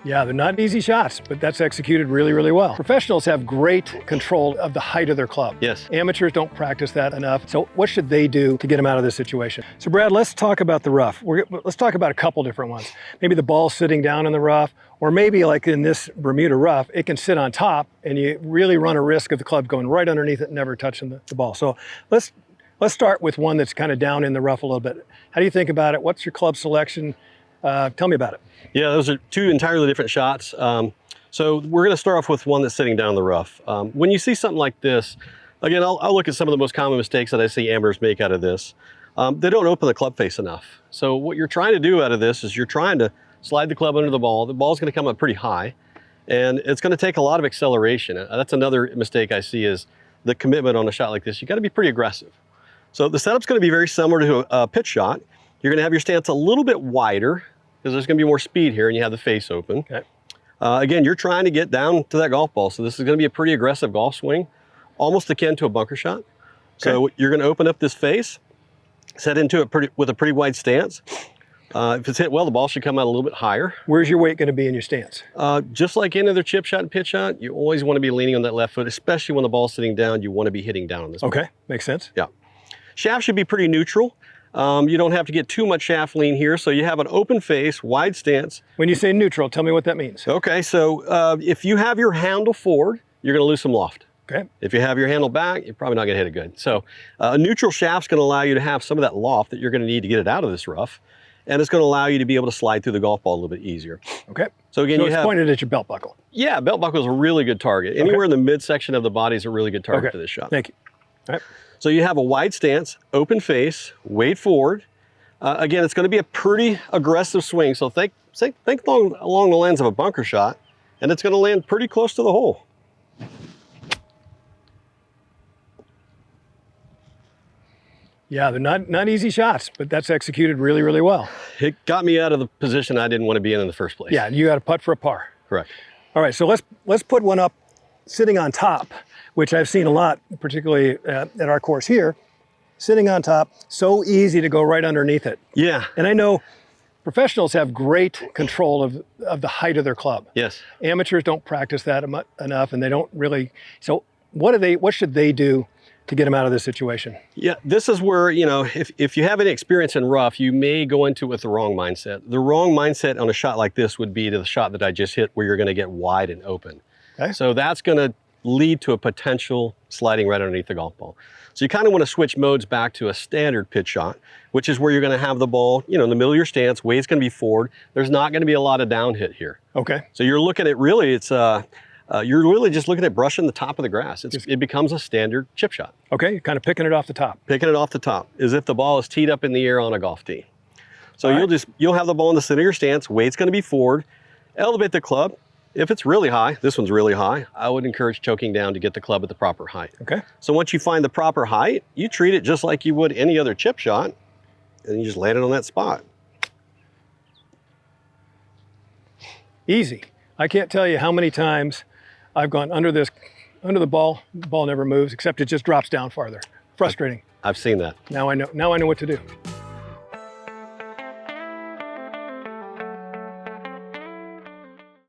Yeah, they're not easy shots, but that's executed really, really well. Professionals have great control of the height of their club. Yes. Amateurs don't practice that enough. So what should they do to get them out of this situation? So Brad, let's talk about the rough. Let's talk about a couple different ones. Maybe the ball sitting down in the rough, or maybe like in this Bermuda rough, it can sit on top and you really run a risk of the club going right underneath it and never touching the ball. So let's start with one that's kind of down in the rough a little bit. How do you think about it? What's your club selection? Tell me about it. Yeah, those are two entirely different shots. So we're going to start off with one that's sitting down in the rough. When you see something like this, again, I'll look at some of the most common mistakes that I see amateurs make out of this. They don't open the club face enough. So what you're trying to do out of this is you're trying to slide the club under the ball. The ball's going to come up pretty high, and it's going to take a lot of acceleration. That's another mistake I see is the commitment on a shot like this. You got to be pretty aggressive. So the setup's going to be very similar to a pitch shot. You're going to have your stance a little bit wider because there's going to be more speed here and you have the face open. Okay. Again, you're trying to get down to that golf ball. So this is going to be a pretty aggressive golf swing, almost akin to a bunker shot. Okay. So you're going to open up this face, set into it with a pretty wide stance. If it's hit well, the ball should come out a little bit higher. Where's your weight going to be in your stance? Just like any other chip shot and pitch shot, you always want to be leaning on that left foot, especially when the ball's sitting down. You want to be hitting down on this ball. Okay, makes sense. Yeah. Shaft should be pretty neutral. You don't have to get too much shaft lean here, so you have an open face, wide stance. When you say neutral, tell me what that means. Okay, so if you have your handle forward, you're going to lose some loft. Okay. If you have your handle back, you're probably not going to hit it good. So a neutral shaft's going to allow you to have some of that loft that you're going to need to get it out of this rough, and it's going to allow you to be able to slide through the golf ball a little bit easier. Okay. So again, it's pointed at your belt buckle. Yeah, belt buckle is a really good target. Anywhere in the midsection of the body is a really good target for this shot. Thank you. All right. So you have a wide stance, open face, weight forward. Again, it's going to be a pretty aggressive swing. So think along the lines of a bunker shot, and it's going to land pretty close to the hole. Yeah, they're not easy shots, but that's executed really, really well. It got me out of the position I didn't want to be in the first place. Yeah, you got to putt for a par. Correct. All right, so let's put one up sitting on top, which I've seen a lot, particularly at our course here. Sitting on top, so easy to go right underneath it. Yeah. And I know professionals have great control of the height of their club. Yes. Amateurs don't practice that enough, and they don't really. So what should they do to get them out of this situation? Yeah, this is where, you know, if you have any experience in rough, you may go into it with the wrong mindset. The wrong mindset on a shot like this would be to the shot that I just hit, where you're going to get wide and open. Okay. So that's going to lead to a potential sliding right underneath the golf ball. So you kind of want to switch modes back to a standard pitch shot, which is where you're going to have the ball, you know, in the middle of your stance, weight's going to be forward. There's not going to be a lot of down hit here. Okay. So you're looking at really, you're really just looking at brushing the top of the grass. It becomes a standard chip shot. Okay, you're kind of picking it off the top. Picking it off the top, as if the ball is teed up in the air on a golf tee. So you'll have the ball in the center of your stance, weight's going to be forward, elevate the club. If it's really high, this one's really high, I would encourage choking down to get the club at the proper height. Okay. So once you find the proper height, you treat it just like you would any other chip shot, and you just land it on that spot. Easy. I can't tell you how many times I've gone under the ball never moves, except it just drops down farther. Frustrating. I've seen that. Now I know what to do.